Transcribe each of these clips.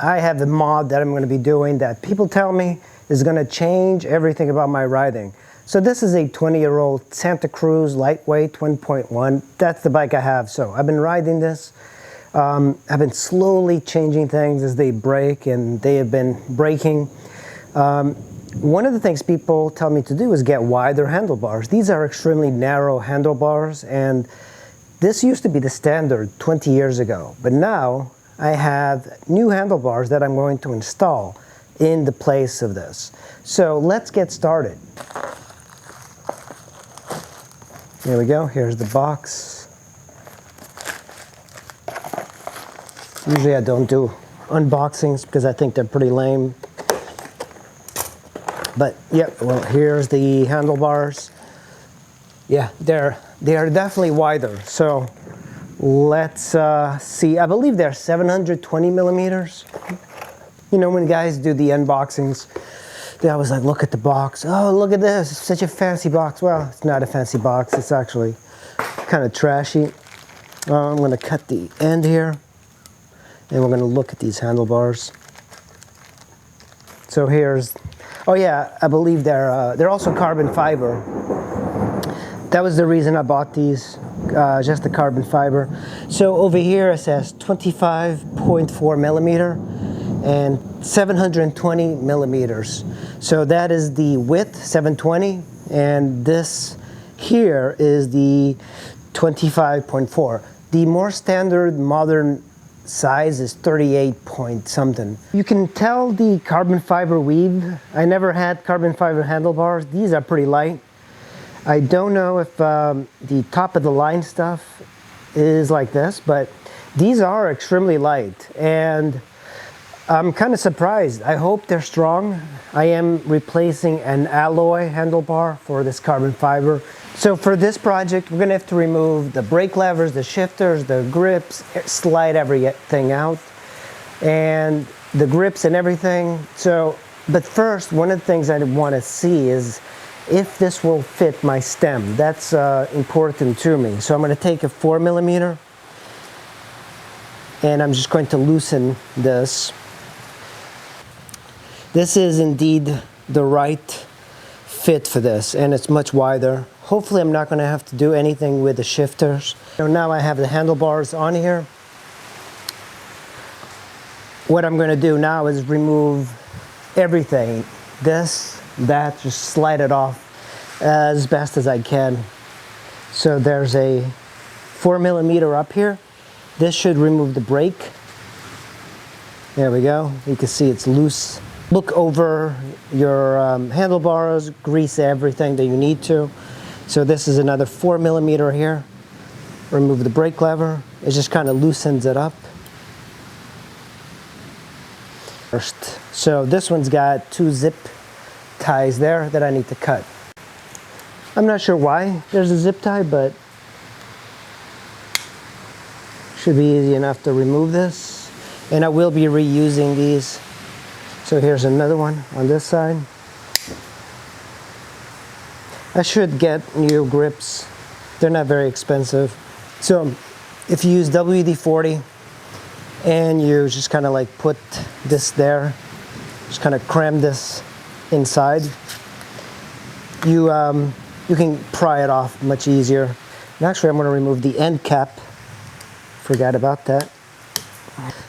I have a mod that I'm going to be doing that people tell me is going to change everything about my riding. So this is a 20-year-old Santa Cruz lightweight 1.1. That's the bike I have. So I've been riding this. I've been slowly changing things as they break, and they have been breaking. One of the things people tell me to do is get wider handlebars. These are extremely narrow handlebars, and this used to be the standard 20 years ago. But now I have new handlebars that I'm going to install in the place of this. So let's get started. Here we go, here's the box. Usually I don't do unboxings because I think they're pretty lame. But yeah, well, here's the handlebars. Yeah, they are definitely wider. So let's see. I believe they're 720 millimeters. You know, when guys do the unboxings, they always like look at the box. Oh, look at this! It's such a fancy box. Well, it's not a fancy box. It's actually kind of trashy. I'm going to cut the end here, and we're going to look at these handlebars. So here's. Oh yeah, I believe they're also carbon fiber. That was the reason I bought these, just the carbon fiber. So over here it says 25.4 millimeter and 720 millimeters. So that is the width, 720, and this here is the 25.4. The more standard modern size is 38 point something. You can tell the carbon fiber weave. I never had carbon fiber handlebars. These are pretty light. I don't know if the top of the line stuff is like this, but these are extremely light, and I'm kind of surprised. I hope they're strong. I am replacing an alloy handlebar for this carbon fiber. So for this project, we're gonna have to remove the brake levers, the shifters, the grips, slide everything out, and the grips and everything. So, but first, one of the things I want to see is if this will fit my stem. That's important to me. So I'm going to take a 4 millimeter, and I'm just going to loosen this. This is indeed the right fit for this, and it's much wider. Hopefully I'm not going to have to do anything with the shifters. So now I have the handlebars on here. What I'm going to do now is remove everything. This, that, just slide it off as best as I can. So there's a 4 millimeter up here. This should remove the brake. There we go. You can see it's loose. Look over your handlebars, grease everything that you need to. So this is another 4 millimeter here. Remove the brake lever. It just kind of loosens it up. First. So this one's got 2 zip ties there that I need to cut. I'm not sure why there's a zip tie, but should be easy enough to remove this. And I will be reusing these. So here's another one on this side. I should get new grips. They're not very expensive. So if you use WD-40 and you just kind of like put this there, just kind of cram this inside, you can pry it off much easier. And actually I'm going to remove the end cap. Forgot about that.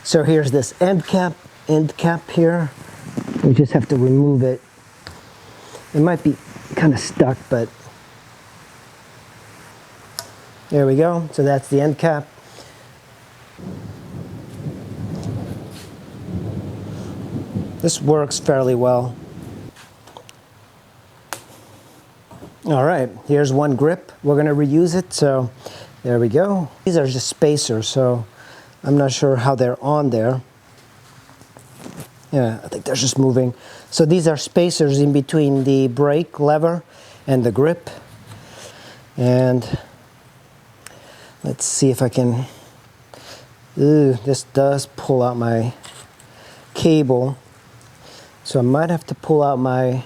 So here's this end cap here. We just have to remove it. It might be kind of stuck, but there we go. So that's the end cap. This works fairly well. All right, here's one grip. We're going to reuse it, so there we go. These are just spacers, so I'm not sure how they're on there. Yeah, I think they're just moving. So these are spacers in between the brake lever and the grip. And let's see if I can... Ooh, this does pull out my cable. So I might have to pull out my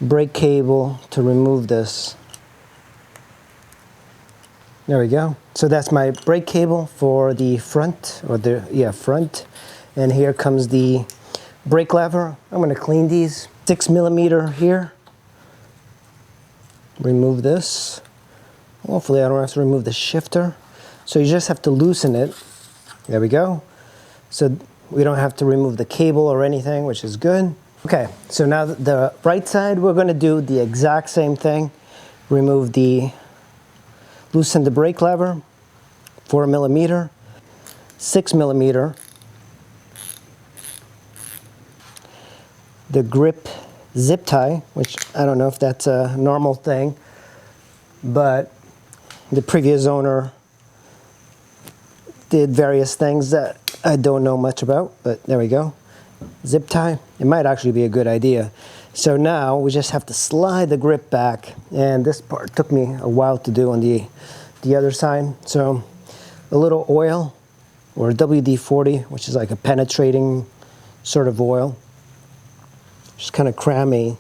brake cable to remove this. There we go. So that's my brake cable for the front, or the front, And here comes the brake lever. I'm going to clean these. 6mm here. Remove this. Hopefully I don't have to remove the shifter. So you just have to loosen it. There we go. So we don't have to remove the cable or anything, which is good. Okay, so now the right side, we're going to do the exact same thing. Loosen the brake lever, 4mm, 6mm. The grip zip tie, which I don't know if that's a normal thing, but the previous owner did various things that I don't know much about, but there we go. Zip tie, it might actually be a good idea. So now we just have to slide the grip back, and this part took me a while to do on the other side. So a little oil, or WD-40, which is like a penetrating sort of oil. Just kind of cram a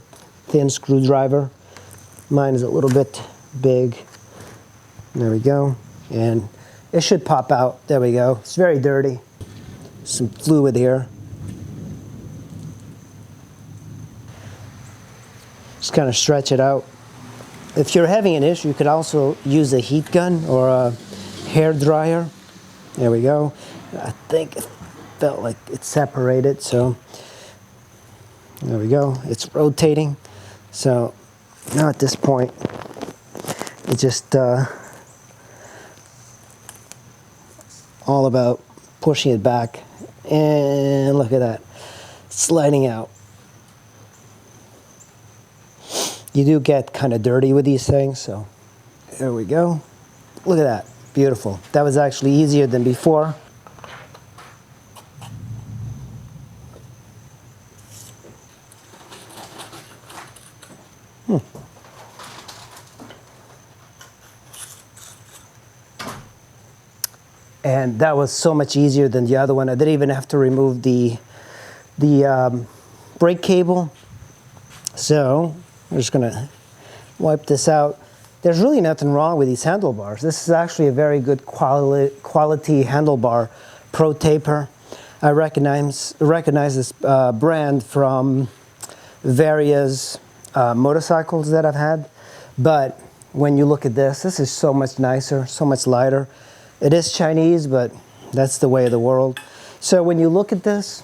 thin screwdriver. Mine is a little bit big. There we go. And it should pop out. There we go. It's very dirty. Some fluid here. Just kind of stretch it out. If you're having an issue, you could also use a heat gun or a hair dryer. There we go. I think it felt like it separated, so there we go. It's rotating. So now at this point, it just all about pushing it back, and look at that, sliding out. You do get kind of dirty with these things, so there we go. Look at that, beautiful. That was actually easier than before. And that was so much easier than the other one. I didn't even have to remove the brake cable. So I'm just gonna wipe this out. There's really nothing wrong with these handlebars. This is actually a very good quality handlebar pro taper. I recognize this brand from various motorcycles that I've had. But when you look at this is so much nicer, so much lighter. It is Chinese, but that's the way of the world. So when you look at this,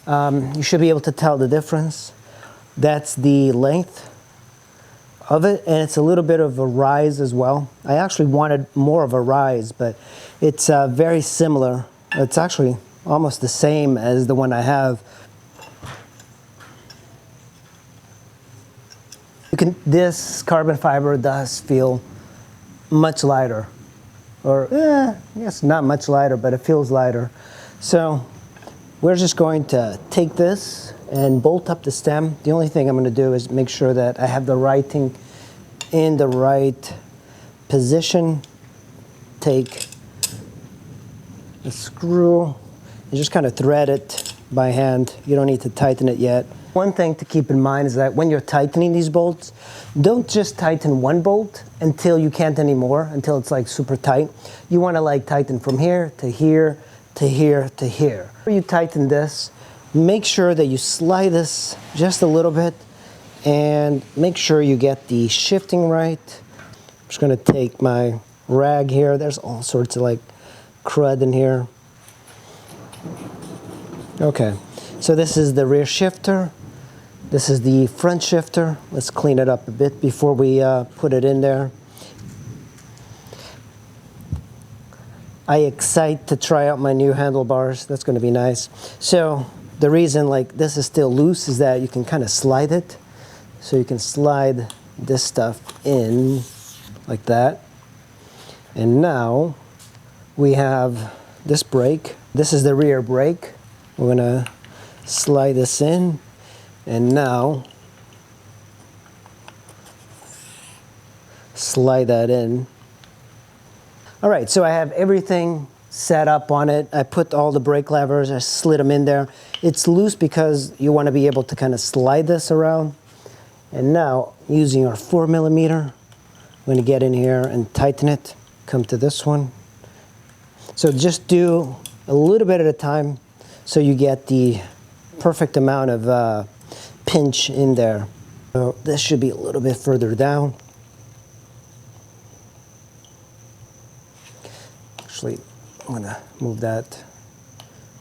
you should be able to tell the difference. That's the length of it, and it's a little bit of a rise as well. I actually wanted more of a rise, but it's very similar. It's actually almost the same as the one I have. This carbon fiber does feel much lighter, or yes, not much lighter, but it feels lighter. So we're just going to take this and bolt up the stem. The only thing I'm going to do is make sure that I have the writing in the right position. Take the screw and just kind of thread it by hand. You don't need to tighten it yet. One thing to keep in mind is that when you're tightening these bolts, don't just tighten one bolt until you can't anymore, until it's like super tight. You want to like tighten from here to here to here to here. When you tighten this, make sure that you slide this just a little bit and make sure you get the shifting right. I'm just going to take my rag here. There's all sorts of like crud in here. Okay, so this is the rear shifter. This is the front shifter. Let's clean it up a bit before we put it in there. I excite to try out my new handlebars. That's going to be nice. So the reason like this is still loose is that you can kind of slide it. So you can slide this stuff in like that. And now we have this brake. This is the rear brake. We're going to slide this in. And now, slide that in. All right, so I have everything set up on it. I put all the brake levers, I slid them in there. It's loose because you want to be able to kind of slide this around. And now, using our 4mm, I'm going to get in here and tighten it. Come to this one. So just do a little bit at a time so you get the perfect amount of pinch in there. So this should be a little bit further down. Actually, I'm gonna move that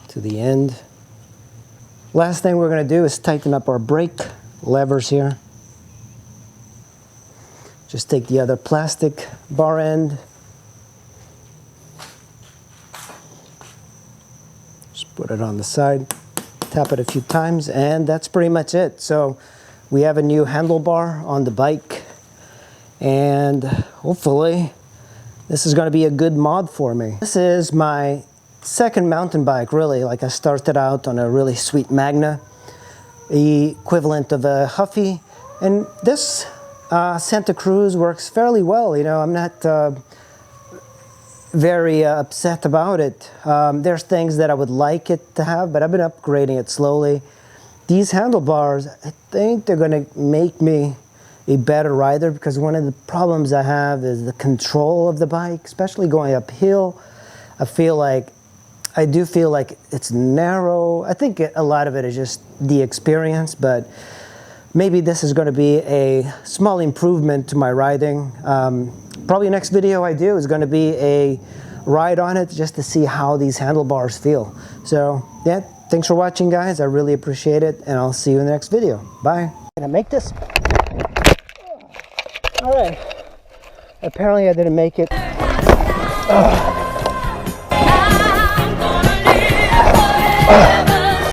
to the end. Last thing we're gonna do is tighten up our brake levers here. Just take the other plastic bar end. Just put it on the side, tap it a few times, and that's pretty much it. So we have a new handlebar on the bike, and hopefully this is going to be a good mod for me. This is my second mountain bike, really. Like, I started out on a really sweet Magna, the equivalent of a Huffy, and this Santa Cruz works fairly well. You know, I'm not very upset about it. There's things that I would like it to have, but I've been upgrading it slowly. These handlebars, I think they're going to make me a better rider, because one of the problems I have is the control of the bike, especially going uphill. I do feel like it's narrow. I think a lot of it is just the experience, but maybe this is going to be a small improvement to my riding. Probably next video I do is going to be a ride on it, just to see how these handlebars feel. So yeah, thanks for watching, guys. I really appreciate it, and I'll see you in the next video. Bye. Can I make this? All right. Apparently I didn't make it. I'm gonna live forever.